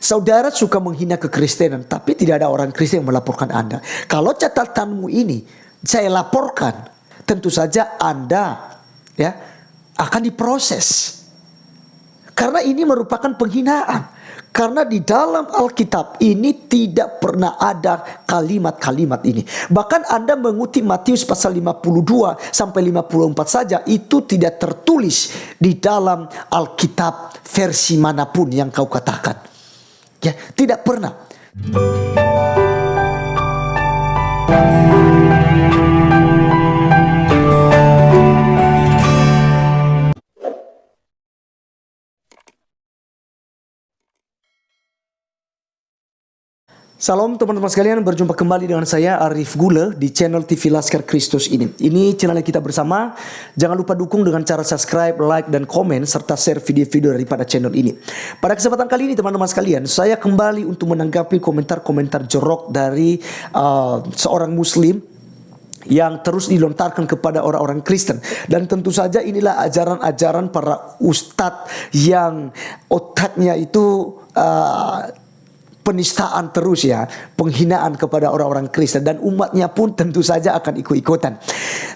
saudara suka menghina kekristenan, tapi tidak ada orang Kristen yang melaporkan Anda. Kalau catatanmu ini saya laporkan, tentu saja Anda ya akan diproses. Karena ini merupakan penghinaan. Karena di dalam Alkitab ini tidak pernah ada kalimat-kalimat ini. Bahkan Anda mengutip Matius pasal 52 sampai 54 saja, itu tidak tertulis di dalam Alkitab versi manapun yang kau katakan. Ya, tidak pernah. Salam teman-teman sekalian, berjumpa kembali dengan saya Arif Gule di channel TV Laskar Kristus ini. Ini channel kita bersama. Jangan lupa dukung dengan cara subscribe, like, dan komen serta share video-video daripada channel ini. Pada kesempatan kali ini teman-teman sekalian, saya kembali untuk menanggapi komentar-komentar jorok dari seorang muslim yang terus dilontarkan kepada orang-orang Kristen. Dan tentu saja inilah ajaran-ajaran para ustadz yang otaknya itu penistaan terus ya, penghinaan kepada orang-orang Kristen, dan umatnya pun tentu saja akan ikut-ikutan.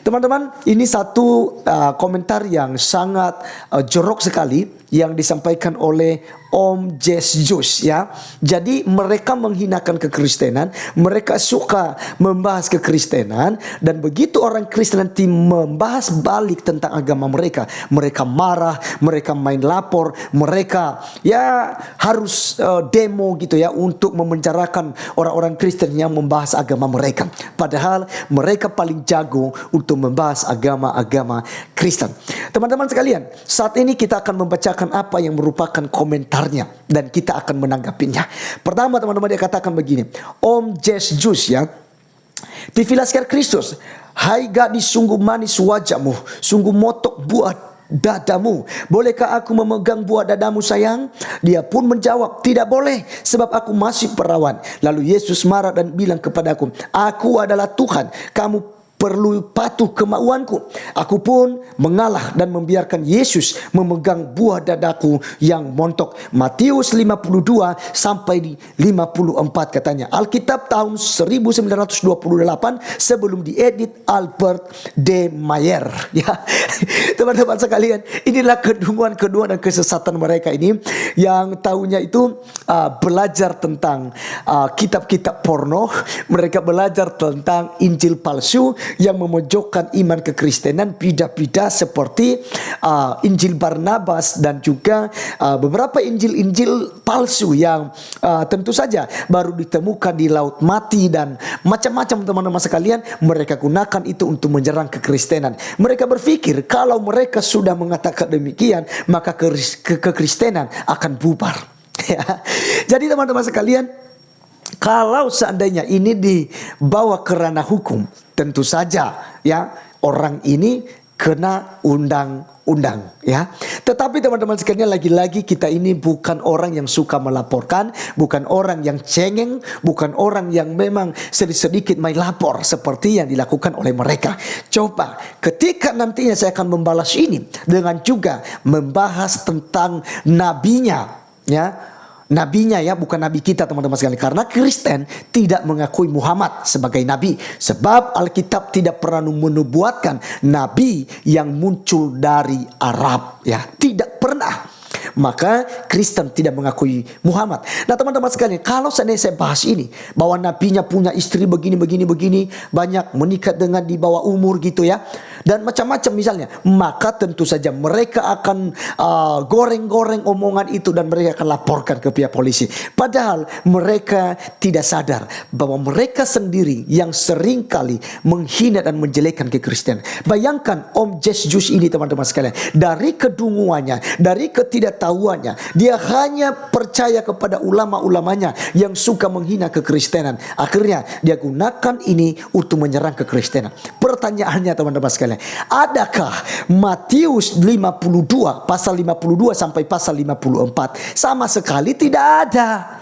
Teman-teman, ini satu komentar yang sangat jorok sekali yang disampaikan oleh Om Jesus ya. Jadi mereka menghinakan kekristenan, mereka suka membahas kekristenan, dan begitu orang Kristen nanti membahas balik tentang agama mereka, mereka marah, mereka main lapor, mereka ya harus demo gitu ya untuk memenjarakan orang-orang Kristen yang membahas agama mereka. Padahal mereka paling jago untuk membahas agama-agama Kristen. Teman-teman sekalian, saat ini kita akan membacakan apa yang merupakan komentarnya dan kita akan menanggapinya. Pertama teman-teman, dia katakan begini, Om Jesus ya, TV Laskar Kristus, hai gadis sungguh manis wajahmu, sungguh motok buah dadamu. Bolehkah aku memegang buah dadamu sayang? Dia pun menjawab, tidak boleh sebab aku masih perawan. Lalu Yesus marah dan bilang kepadaku, aku adalah Tuhan, kamu perlu patuh kemauanku. Aku pun mengalah dan membiarkan Yesus memegang buah dadaku yang montok. Matius 52 sampai di 54 katanya. Alkitab tahun 1928 sebelum diedit Albert D. Mayer. Ya, teman-teman sekalian, inilah kedunguan-kedunguan dan kesesatan mereka ini yang tahunya itu belajar tentang kitab-kitab porno. Mereka belajar tentang Injil palsu yang memojokkan iman kekristenan, bidah-bidah seperti Injil Barnabas dan juga beberapa Injil-Injil palsu yang tentu saja baru ditemukan di Laut Mati dan macam-macam teman-teman sekalian. Mereka gunakan itu untuk menyerang kekristenan. Mereka berpikir kalau mereka sudah mengatakan demikian, maka kekristenan akan bubar. Jadi teman-teman sekalian, kalau seandainya ini dibawa ke ranah hukum, tentu saja ya orang ini kena undang-undang ya. Tetapi teman-teman sekalian, lagi-lagi kita ini bukan orang yang suka melaporkan, bukan orang yang cengeng, bukan orang yang memang sedikit main lapor seperti yang dilakukan oleh mereka. Coba ketika nantinya saya akan membalas ini dengan juga membahas tentang nabinya ya. Nabinya ya, bukan nabi kita teman-teman sekalian. Karena Kristen tidak mengakui Muhammad sebagai nabi. Sebab Alkitab tidak pernah menubuatkan nabi yang muncul dari Arab ya. Tidak pernah. Maka Kristen tidak mengakui Muhammad. Nah teman-teman sekalian, kalau seandainya saya bahas ini, bahwa nabinya punya istri begini, banyak menikah dengan di bawah umur gitu ya, dan macam-macam misalnya, maka tentu saja mereka akan goreng-goreng omongan itu dan mereka akan laporkan ke pihak polisi. Padahal mereka tidak sadar bahwa mereka sendiri yang seringkali menghina dan menjelekkan kekristenan. Bayangkan Om Jesus ini teman-teman sekalian, dari kedunguannya, dari ketidaktahuannya, dia hanya percaya kepada ulama-ulamanya yang suka menghina kekristenan. Akhirnya dia gunakan ini untuk menyerang kekristenan. Pertanyaannya teman-teman sekalian, adakah Matius 52 pasal 52 sampai pasal 54? Sama sekali tidak ada.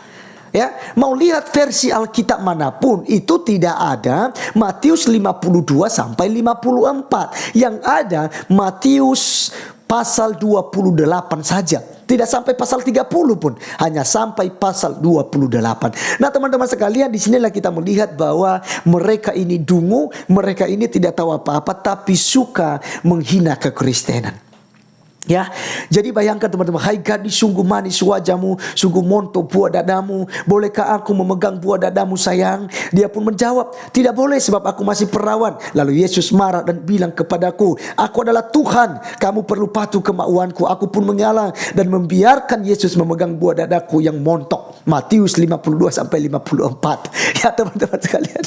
Ya, mau lihat versi Alkitab manapun itu tidak ada Matius 52 sampai 54. Yang ada Matius pasal 28 saja. Tidak sampai pasal 30 pun, hanya sampai pasal 28. Nah, teman-teman sekalian, di sinilah kita melihat bahwa mereka ini dungu, mereka ini tidak tahu apa-apa, tapi suka menghina kekristenan. Ya, jadi bayangkan teman-teman, hai gadis sungguh manis wajahmu, sungguh montok buah dadamu, bolehkah aku memegang buah dadamu sayang? Dia pun menjawab, tidak boleh sebab aku masih perawan. Lalu Yesus marah dan bilang kepadaku, aku adalah Tuhan, kamu perlu patuh kemauanku. Aku pun mengalah dan membiarkan Yesus memegang buah dadaku yang montok. Matius 52 sampai 54. Ya teman-teman sekalian.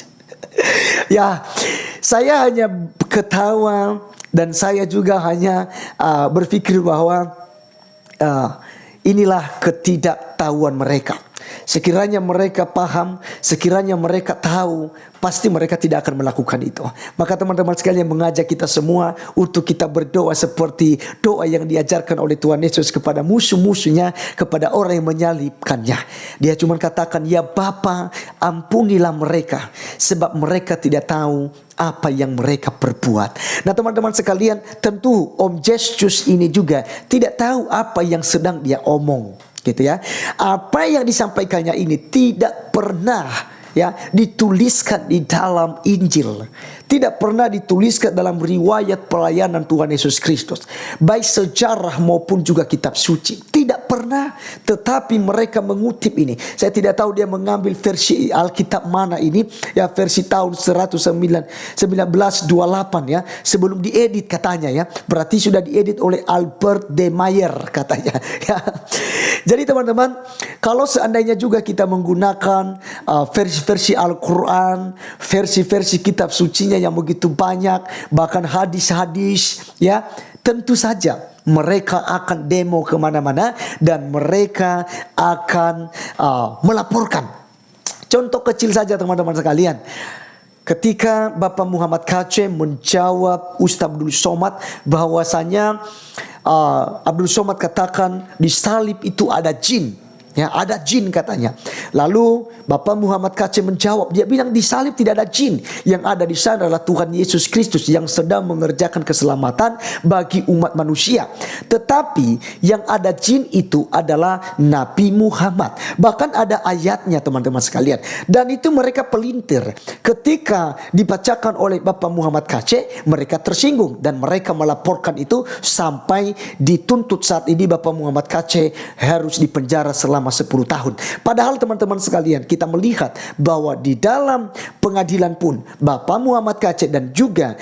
Ya, saya hanya ketawa. Dan saya juga hanya berpikir bahwa inilah ketidaktahuan mereka. Sekiranya mereka paham, sekiranya mereka tahu, pasti mereka tidak akan melakukan itu. Maka teman-teman sekalian, mengajak kita semua untuk kita berdoa seperti doa yang diajarkan oleh Tuhan Yesus kepada musuh-musuhnya, kepada orang yang menyalibkannya. Dia cuma katakan, ya Bapa, ampunilah mereka, sebab mereka tidak tahu apa yang mereka perbuat. Nah teman-teman sekalian, tentu Om Justus ini juga tidak tahu apa yang sedang dia omong, gitu ya. Apa yang disampaikannya ini tidak pernah ya dituliskan di dalam Injil, tidak pernah dituliskan dalam riwayat pelayanan Tuhan Yesus Kristus, baik sejarah maupun juga kitab suci, tidak pernah. Tetapi mereka mengutip ini. Saya tidak tahu dia mengambil versi Alkitab mana ini, ya versi tahun 1928 ya, sebelum diedit katanya ya, berarti sudah diedit oleh Albert de Mayer katanya ya. Jadi teman-teman, kalau seandainya juga kita menggunakan versi Al-Quran, versi-versi kitab sucinya yang begitu banyak, bahkan hadis-hadis ya, tentu saja mereka akan demo kemana-mana dan mereka akan melaporkan. Contoh kecil saja teman-teman sekalian, ketika Bapak Muhammad KC menjawab Ustaz Abdul Somad bahwasanya Abdul Somad katakan di salib itu ada jin. Ya, ada jin katanya. Lalu Bapak Muhammad KC menjawab, dia bilang di salib tidak ada jin. Yang ada di sana adalah Tuhan Yesus Kristus yang sedang mengerjakan keselamatan bagi umat manusia. Tetapi yang ada jin itu adalah Nabi Muhammad. Bahkan ada ayatnya teman-teman sekalian. Dan itu mereka pelintir. Ketika dibacakan oleh Bapak Muhammad KC, mereka tersinggung dan mereka melaporkan itu sampai dituntut. Saat ini Bapak Muhammad KC harus dipenjara selama 10 tahun. Padahal teman-teman sekalian, kita melihat bahwa di dalam pengadilan pun Bapak Muhammad KC dan juga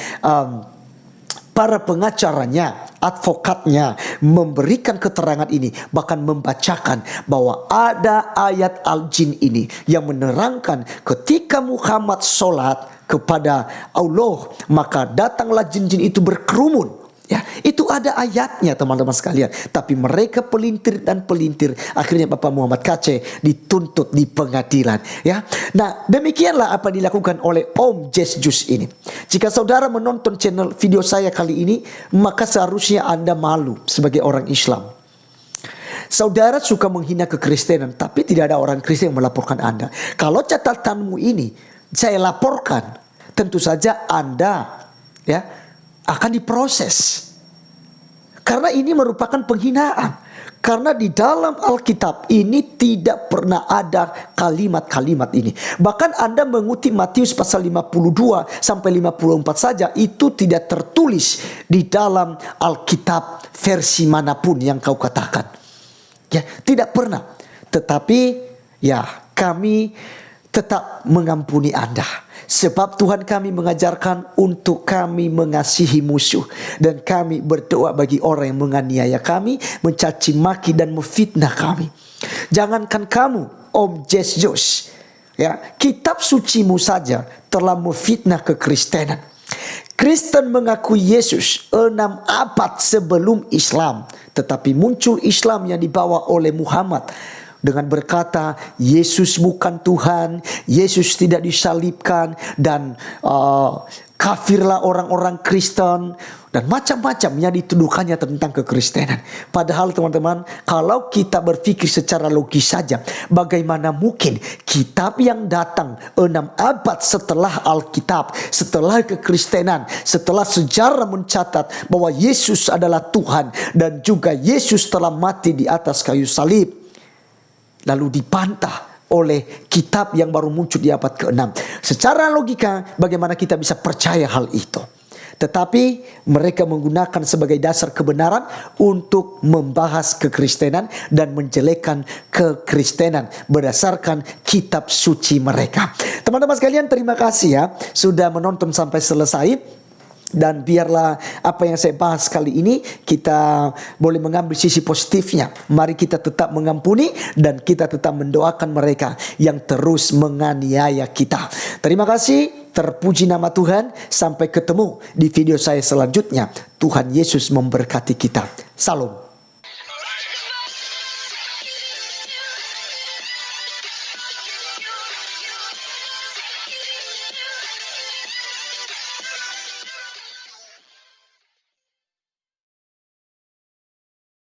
para pengacaranya, advokatnya memberikan keterangan ini, bahkan membacakan bahwa ada ayat al-jin ini yang menerangkan ketika Muhammad sholat kepada Allah, maka datanglah jin-jin itu berkerumun. Ya, itu ada ayatnya teman-teman sekalian. Tapi mereka pelintir dan pelintir. Akhirnya Bapak Muhammad KC dituntut di pengadilan. Ya, nah demikianlah apa dilakukan oleh Om Justus ini. Jika saudara menonton channel video saya kali ini, maka seharusnya Anda malu sebagai orang Islam. Saudara suka menghina kekristenan, tapi tidak ada orang Kristen yang melaporkan Anda. Kalau catatanmu ini saya laporkan, tentu saja Anda ya akan diproses. Karena ini merupakan penghinaan. Karena di dalam Alkitab ini tidak pernah ada kalimat-kalimat ini. Bahkan Anda mengutip Matius pasal 52 sampai 54 saja, itu tidak tertulis di dalam Alkitab versi manapun yang kau katakan. Ya, tidak pernah. Tetapi ya, kami tetap mengampuni Anda. Sebab Tuhan kami mengajarkan untuk kami mengasihi musuh. Dan kami berdoa bagi orang yang menganiaya kami, mencaci maki dan memfitnah kami. Jangankan kamu, Om Justus, ya, kitab sucimu saja telah memfitnah kekristenan. Kristen mengakui Yesus 6 abad sebelum Islam. Tetapi muncul Islam yang dibawa oleh Muhammad dengan berkata Yesus bukan Tuhan, Yesus tidak disalibkan, dan kafirlah orang-orang Kristen, dan macam-macam yang dituduhkannya tentang kekristenan. Padahal teman-teman, kalau kita berpikir secara logis saja, bagaimana mungkin kitab yang datang 6 abad setelah Alkitab, setelah kekristenan, setelah sejarah mencatat bahwa Yesus adalah Tuhan dan juga Yesus telah mati di atas kayu salib, lalu dibantah oleh kitab yang baru muncul di abad ke-6. Secara logika, bagaimana kita bisa percaya hal itu? Tetapi mereka menggunakan sebagai dasar kebenaran untuk membahas kekristenan dan menjelekkan kekristenan berdasarkan kitab suci mereka. Teman-teman sekalian, terima kasih ya sudah menonton sampai selesai. Dan biarlah apa yang saya bahas kali ini kita boleh mengambil sisi positifnya. Mari kita tetap mengampuni dan kita tetap mendoakan mereka yang terus menganiaya kita. Terima kasih, terpuji nama Tuhan. Sampai ketemu di video saya selanjutnya. Tuhan Yesus memberkati kita. Salam.